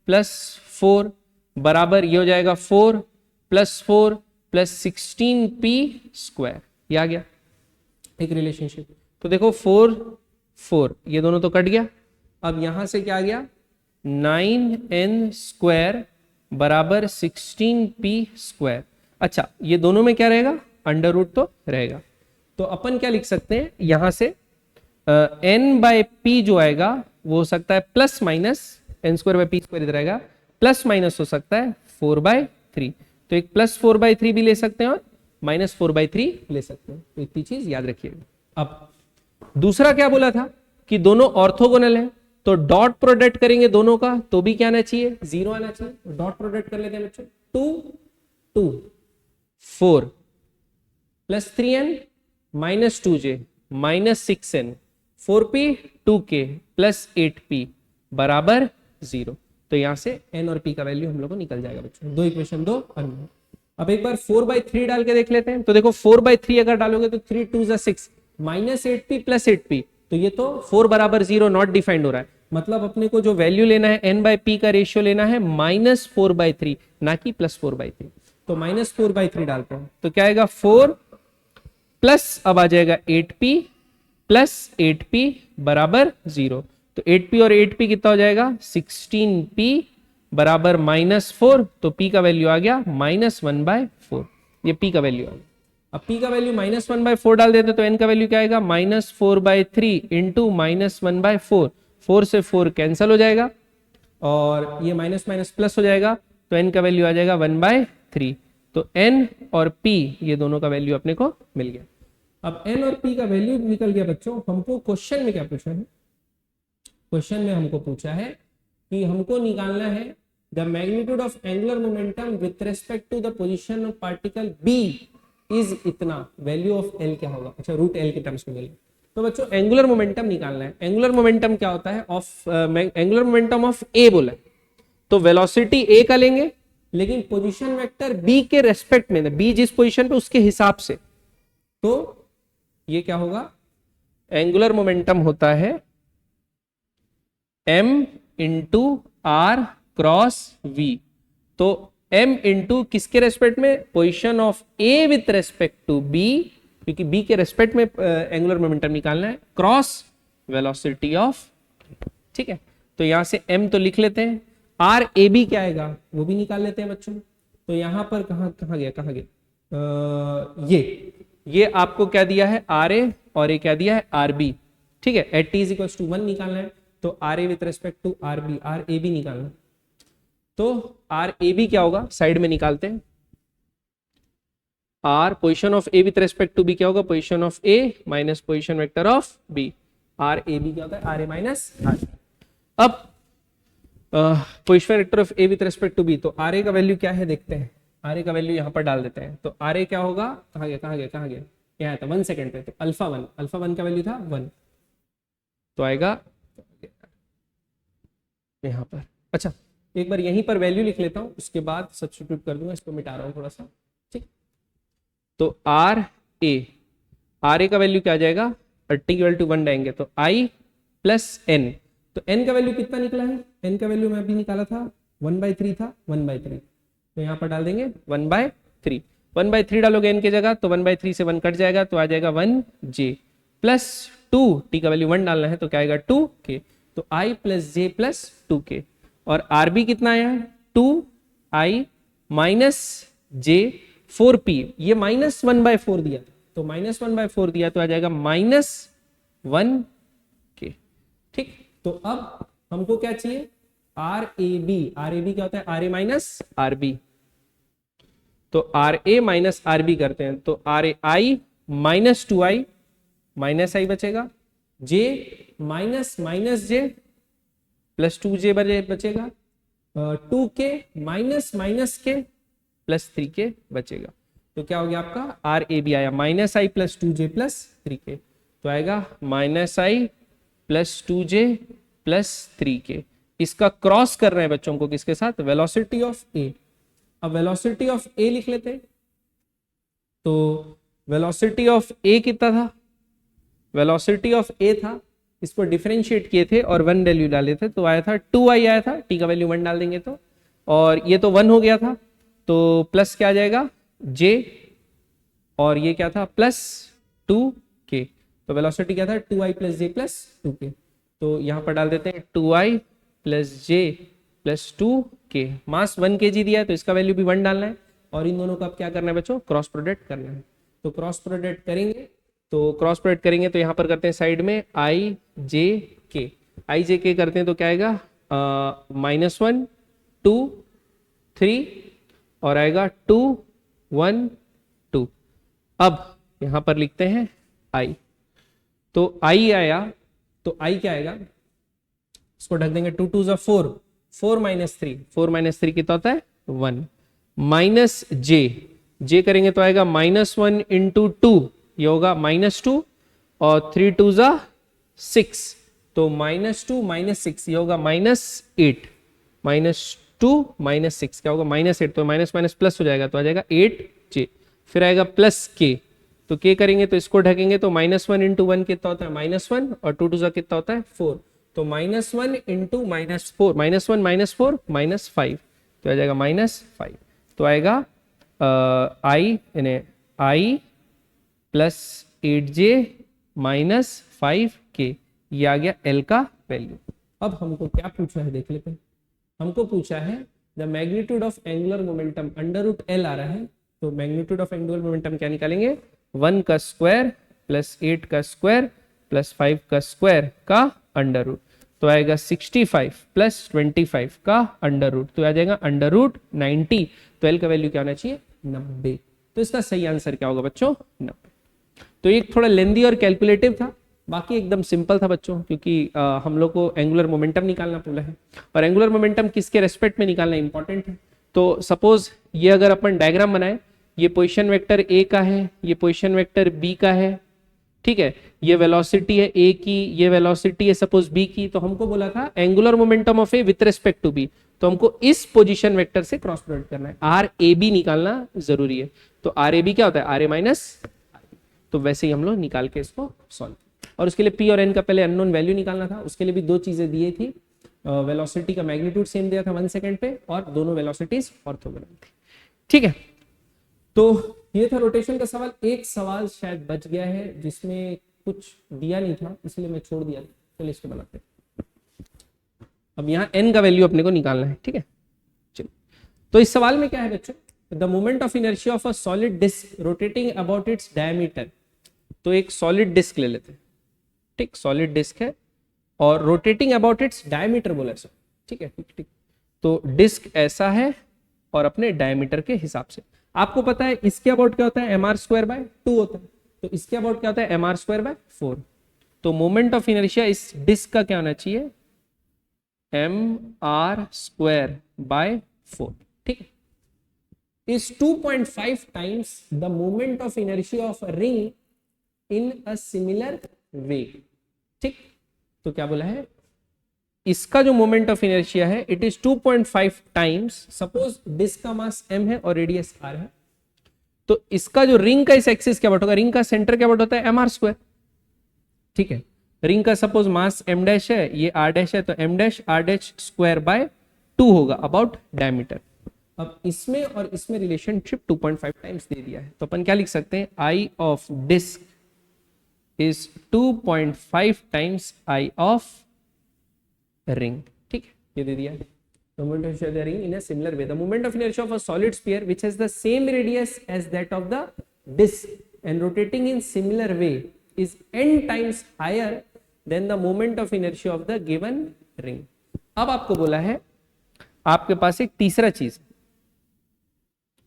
प्लस 4 बराबर ये हो जाएगा 4 प्लस 4 प्लस 16p स्क्वायर, ये आ गया एक रिलेशनशिप। तो देखो 4 4 ये दोनों तो कट गया, अब यहां से क्या आ गया 9n स्क्वायर बराबर 16p स्क्वायर। अच्छा, ये दोनों में क्या रहेगा, अंडर रूट तो रहेगा। तो अपन क्या लिख सकते हैं यहां से n बाय p जो आएगा वो हो सकता है plus minus, n square by p square इधर आएगा, प्लस माइनस हो सकता है 4/3। तो एक प्लस 4/3 भी ले सकते हैं और माइनस 4/3 ले सकते हैं, तो इतनी चीज याद रखिएगा। अब दूसरा क्या बोला था कि दोनों ऑर्थोगोनल है, तो डॉट प्रोडक्ट करेंगे दोनों का तो भी क्या आना चाहिए, 0 आना चाहिए। डॉट प्रोडक्ट कर लेते हैं बच्चों, 2 2 4 plus 3n minus 2j minus 6n 4p 2k plus 8p बराबर 0। तो यहां से n और p का वैल्यू हम लोग को निकल जाएगा बच्चों। दो इक्वेशन दो अननोन। अब एक बार 4/3 डाल के देख लेते हैं। तो देखो 4/3 अगर डालोगे तो 3 2 6 माइनस 8p प्लस 8p, तो ये तो 4 बराबर 0 नॉट डिफाइंड हो रहा है, मतलब अपने को जो वैल्यू लेना है n बाय p का रेशियो लेना है -4/3 ना कि +4/3। तो -4/3 डालते हैं तो क्या आएगा 4 प्लस अब आ जाएगा 8p प्लस 8p बराबर 0। तो 8p और 8p कितना हो जाएगा 16p बराबर -4, तो p का वैल्यू आ गया -1/4। ये p का वैल्यू आ गया। अब p का वैल्यू -1/4 डाल देते तो n का वैल्यू क्या आएगा -4/3 इंटू -1/4। 4 से 4 कैंसिल हो जाएगा और ये माइनस माइनस प्लस हो जाएगा, तो n का वैल्यू आ जाएगा 1/3। तो n और p ये दोनों का वैल्यू अपने को मिल गया। अब n और p का वैल्यू निकल गया बच्चों, हमको क्वेश्चन में क्या पूछा है, क्वेश्चन में हमको पूछा है कि हमको निकालना है the magnitude of angular momentum with respect to the position of particle b is इतना, वैल्यू ऑफ l क्या होगा, अच्छा रूट l के टर्म्स में मिलेगा। तो बच्चों एंगुलर मोमेंटम निकालना है। एंगुलर मोमेंटम क्या होता है, of angular momentum of a बोला है, तो वेलोसिटी a का लेंगे लेकिन पोजीशन वेक्टर b के रेस्पेक्ट में, b जिस पोजीशन पे उसके हिसाब से, तो ये क्या होगा, एंगुलर मोमेंटम होता है m into are cross v। तो m इंटू किसके रेस्पेक्ट में, position of a with respect to b, क्योंकि b के रेस्पेक्ट में एंगुलर मोमेंटम निकालना है, क्रॉस वेलोसिटी ऑफ, ठीक है। तो यहां से m तो लिख लेते हैं, आर ए बी क्या आएगा वो भी निकाल लेते हैं बच्चों। तो यहाँ पर कहाँ कहाँ गया ये आपको क्या दिया है आर ए और ये क्या दिया है आर बी, ठीक है। At t is equal to 1 निकालना है तो are A with respect to r B, r A B निकालना है। तो आर ए बी क्या होगा, साइड में निकालते हैं। R position of A with respect to B क्या होगा, position of A minus position vector of B. R A B क्या होता है आर ए माइनस आर। अब position vector of A with respect to B, तो are A का value क्या है देखते हैं। आर ए का वैल्यू यहाँ पर डाल देते हैं। तो आर ए क्या होगा, कहाँ गया यहाँ था 1 सेकंड पे। तो अल्फा वन का वैल्यू था 1, तो आएगा यहाँ पर। अच्छा एक बार यहीं पर वैल्यू लिख लेता हूँ, उसके बाद सब्स्टिट्यूट कर दूंगा, इसको मिटा रहा हूँ थोड़ा सा, ठीक। तो आर ए का वैल्यू क्या आ जाएगा, टी इक्वल टू 1 डालेंगे तो आई प्लस एन। तो n का वैल्यू कितना निकला है, n का वैल्यू मैं अभी निकाला था 1/3 था, 1/3। तो यहाँ पर डाल देंगे 1/3। 1/3 डालोगे n की जगह तो 1/3 से 1 कट जाएगा तो आ जाएगा 1j प्लस 2, t का वैल्यू 1 डालना है तो क्या आएगा 2k। तो i plus j plus 2k। और rb कितना आया 2i माइनस j 4p, ये -1/4 दिया तो -1/4 दिया तो आ जाएगा -1k, ठीक। तो अब हमको क्या चाहिए आर ए बी क्या होता है are A minus R B. तो are A minus R B करते हैं तो are A I minus 2i minus I बचेगा, जे माइनस जे प्लस 2j बचेगा, 2k माइनस के प्लस 3k बचेगा। तो क्या हो गया आपका आर ए बी आया माइनस आई प्लस 2j प्लस 3k। तो आएगा माइनस आई प्लस 2j प्लस 3k। इसका क्रॉस कर रहे हैं बच्चों को किसके साथ, वेलोसिटी ऑफ ए। अब वेलोसिटी ऑफ ए लिख लेते हैं। तो वेलोसिटी ऑफ ए कितना था, वेलोसिटी ऑफ ए था, इसको डिफरेंशिएट किए थे और 1 वैल्यू डाले थे तो आया था 2i आया था, टी का वैल्यू 1 डाल देंगे तो, और ये तो 1 हो गया था तो प्लस क्या आ जाएगा j, और ये क्या था प्लस 2k। तो वेलोसिटी क्या था 2i plus j plus 2k। तो यहाँ पर डाल देते हैं 2i plus j plus 2k। मास 1 kg दिया है तो इसका वैल्यू भी 1 डालना है और इन दोनों का अब क्या करना है बच्चों क्रॉस प्रोडक्ट करना है। तो क्रॉस प्रोडक्ट करेंगे तो यहाँ पर करते हैं साइड में i j k करते हैं तो क्या आएगा -1 2 3 और आएगा 2 1 2। अब यहाँ पर लिखते हैं i। तो i आया तो i क्या आएगा, इसको ढक देंगे 2 2 4, 4 माइनस 3 कितना होता है 1, माइनस j करेंगे तो आएगा -1 इंटू 2, ये होगा -2 और 3 2 6, तो -2 -6 ये होगा -8, -2 -6 क्या होगा -8, तो माइनस माइनस प्लस हो जाएगा तो आ जाएगा 8j। फिर आएगा प्लस k, तो k करेंगे तो इसको ढकेंगे तो -1 इंटू 1 कितना होता है -1 और 2 2 कितना होता है 4, तो -1 इंटू -4 -1 -4 -5 तो आ जाएगा -5। तो आएगा i plus 8j minus 5k, ये आ गया l का वैल्यू। अब हमको क्या पूछा है देख लेते हैं। हमको पूछा है the magnitude of angular momentum √L आ रहा है, तो मैग्नीट्यूड ऑफ एंगुलर मोमेंटम क्या निकालेंगे 1 का स्क्वायर प्लस 8 का स्क्वायर प्लस 5 का स्क्वायर का अंडर रूट, तो आएगा 65 प्लस 25 का अंडर रूट, तो आ जाएगा √90। तो एल का वैल्यू क्या होना चाहिए 90। तो इसका सही आंसर क्या होगा बच्चों 90। तो एक थोड़ा लेंदी और कैलकुलेटिव था, बाकी एकदम सिंपल था बच्चों, क्योंकि हम लोग को एंगुलर मोमेंटम निकालना बोला है और एंगुलर मोमेंटम किसके रेस्पेक्ट में निकालना इंपॉर्टेंट है। तो सपोज ये अगर अपन डायग्राम बनाए, ये पोजीशन वेक्टर ए का है, ये पोजीशन वेक्टर बी का है, ठीक है, ये वेलोसिटी है ए की, ये वेलोसिटी है सपोज बी की, तो हमको बोला था angular momentum of A with respect to B, तो हमको इस पोजीशन वेक्टर से क्रॉस प्रोडक्ट करना है, आर ए बी निकालना जरूरी है। तो आर ए बी क्या होता है आर ए माइनस, तो वैसे ही हम लोग निकाल के इसको सॉल्व, और उसके लिए पी और एन का पहले अननोन वैल्यू निकालना था, उसके लिए भी दो चीजें दी थी, वेलोसिटी का मैग्नीट्यूड सेम दिया था 1 सेकंड पे और दोनों वेलोसिटीज ऑर्थोगोनल थी, ठीक है। तो ये था रोटेशन का सवाल। एक सवाल शायद बच गया है जिसमें कुछ दिया नहीं था, इसलिए मैं छोड़ दिया, चलिए इसको बनाते हैं। अब यहाँ n का वैल्यू अपने को निकालना है, ठीक है। चलिए, तो इस सवाल में क्या है बच्चों, the moment of inertia of a solid disc rotating about its diameter. तो एक सॉलिड डिस्क ले लेते हैं, ठीक, सॉलिड डिस्क है और रोटेटिंग अबाउट इट्स डायमीटर बोला सर, ठीक है, ठीक ठीक। तो डिस्क ऐसा है और अपने डायमीटर के हिसाब से आपको पता है इसके अबाउट क्या होता है, एम आर स्क्वायर बाय 2 होता है, तो इसके अबाउट क्या होता है, एम आर स्क्वायर बाय 4। तो मोमेंट ऑफ इनर्शिया इस डिस्क का क्या होना चाहिए, एम आर स्क्वायर बाय 4, ठीक है, is 2.5 times the moment of inertia of a ring in a similar way, ठीक। तो क्या बोला है, इसका जो मोमेंट ऑफ इनर्शिया है it is 2.5 times, suppose disc का मास m है और रेडियस r है, तो इसका जो रिंग का इस एक्सिस क्या बट होगा, रिंग का सेंटर क्या बट होता है, एम आर स्क्वायर, ठीक है। रिंग का सपोज मास m डैश है, ये r डैश है, तो m dash r dash square by 2 होगा अबाउट डायमीटर। अब इसमें और इसमें रिलेशनशिप 2.5 टाइम्स दे दिया है, तो अपन क्या लिख सकते हैं, I of disc is 2.5 times I of ring, ठीक है, ये दे दिया है। The moment of inertia of the ring in a similar way, the moment of inertia of a solid sphere which has the same radius as that of the disk and rotating in similar way is n times higher than the moment of inertia of the given ring। अब आपको बोला है आपके पास एक तीसरा चीज है,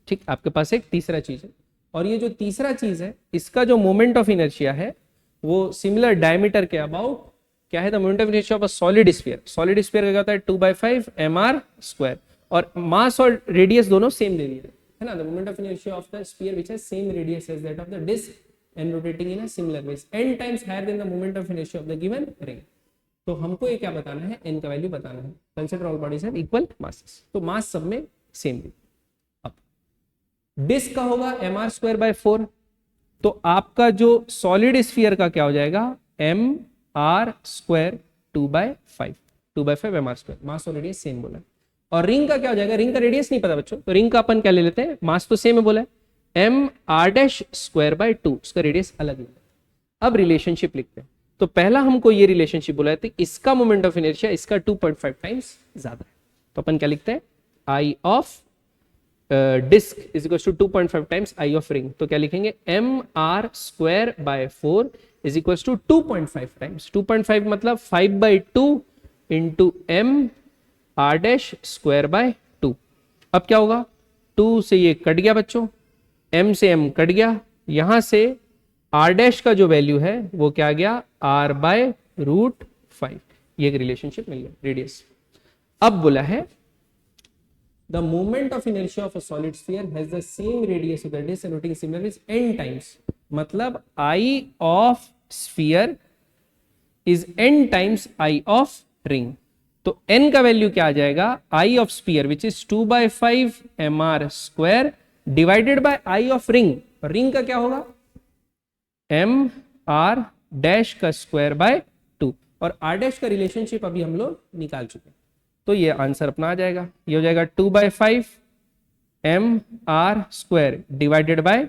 ठीक, आपके पास एक तीसरा चीज है और ये जो तीसरा चीज है इसका जो मोमेंट ऑफ इनर्शिया है वो सिमिलर डायमीटर के अबाउट क्या है, the moment of inertia of a solid sphere. Solid sphere का क्या होता है 2/5 mr स्क्वायर और मास और रेडियस दोनों सेम दे दिया है ना, the moment of inertia of the sphere which has same radius as that of the disc and rotating in a similar way n times higher than the moment of inertia of the given ring. तो हमको ये क्या बताना है, n का value बताना है। Consider all bodies have equal masses, तो मास सब में सेम दी। अब डिस्क का होगा mr स्क्वायर बाय 4, तो आपका जो सॉलिड स्फीयर का क्या हो जाएगा, m r square 2/5 M are square, mass और रेडियस सेम बोला है। और रिंग का क्या हो जाएगा, रिंग का रेडियस नहीं पता बच्चों, तो रिंग का अपन क्या ले लेते हैं, मास तो सेम है बोला है, m are dash square by 2, उसका रेडियस अलग है। अब रिलेशनशिप लिखते हैं, तो पहला हमको ये रिलेशनशिप बोला है तो इसका मोमेंट ऑफ इनर्शिया इसका 2.5 टाइम्स ज्यादा है, तो अपन क्या लिखते हैं, I of disc is equal to 2.5 times I of ring. तो क्या लिखेंगे, M are square by 4 is equal to 2.5 times, 2.5 मतलब 5/2 into M are dash square by 2। अब क्या होगा, 2 से ये कट गया बच्चों, m से m कट गया, यहां से r डैश का जो वैल्यू है वो क्या आ गया, r/√5, ये एक रिलेशनशिप मिल गया रेडियस। अब बोला है the moment of inertia of a solid sphere has the same radius of the disk and rotating similar is n times, मतलब I of sphere is n times I of ring। तो n का value क्या आ जाएगा, I of sphere which is 2/5 mr square divided by I of ring, ring का क्या होगा, m r dash का square by 2, और r डैश का रिलेशनशिप अभी हम लोग निकाल चुके हैं, तो ये आंसर अपना आ जाएगा, ये हो जाएगा 2/5 m r square divided by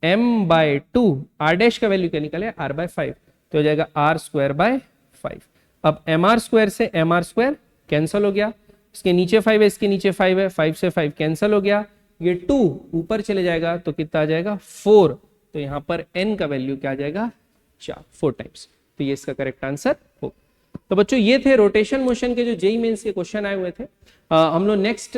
m/2, r dash का वैल्यू क्या निकले, r/5, तो हो जाएगा r स्क्वायर बाय 5। अब mr स्क्वायर से mr स्क्वायर कैंसिल हो गया, इसके नीचे 5 है, इसके नीचे 5 है, 5 से 5 कैंसिल हो गया, ये 2 ऊपर चले जाएगा तो कितना आ जाएगा 4, तो यहाँ पर n का वैल्यू क्या आ जाएगा 4 टाइम्स, तो ये इसका करेक्ट आंसर होगा। तो बच्चों ये थे रोटेशन मोशन के जो जेई मेंस के क्वेश्चन आए हुए थे। हम लोग नेक्स्ट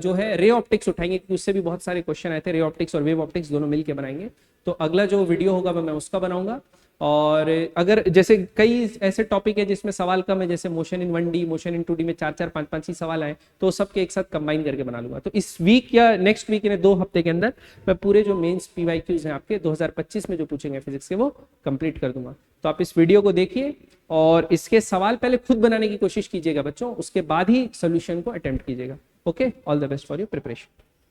जो है रे ऑप्टिक्स उठाएंगे, क्योंकि उससे भी बहुत सारे क्वेश्चन आए थे, रे ऑप्टिक्स और वेव ऑप्टिक्स दोनों मिलके बनाएंगे। तो अगला जो वीडियो होगा मैं उसका बनाऊंगा, और अगर जैसे कई ऐसे टॉपिक है जिसमें सवाल कम है, जैसे motion in 1D, motion in 2D में 4-4, 5-5 ही सवाल आए, तो सबके एक साथ कंबाइन करके बना लूंगा। तो इस वीक या नेक्स्ट वीक यानी 2 हफ्ते के अंदर मैं पूरे जो मेंस PYQs हैं आपके 2025 में जो पूछेंगे फिजिक्स के, वो कंप्लीट कर दूंगा। तो आप इस वीडियो को देखिए और इसके सवाल पहले खुद बनाने की कोशिश कीजिएगा बच्चों, उसके बाद ही सोल्यूशन को अटेम्प्ट कीजिएगा। Okay, all the best for your preparation.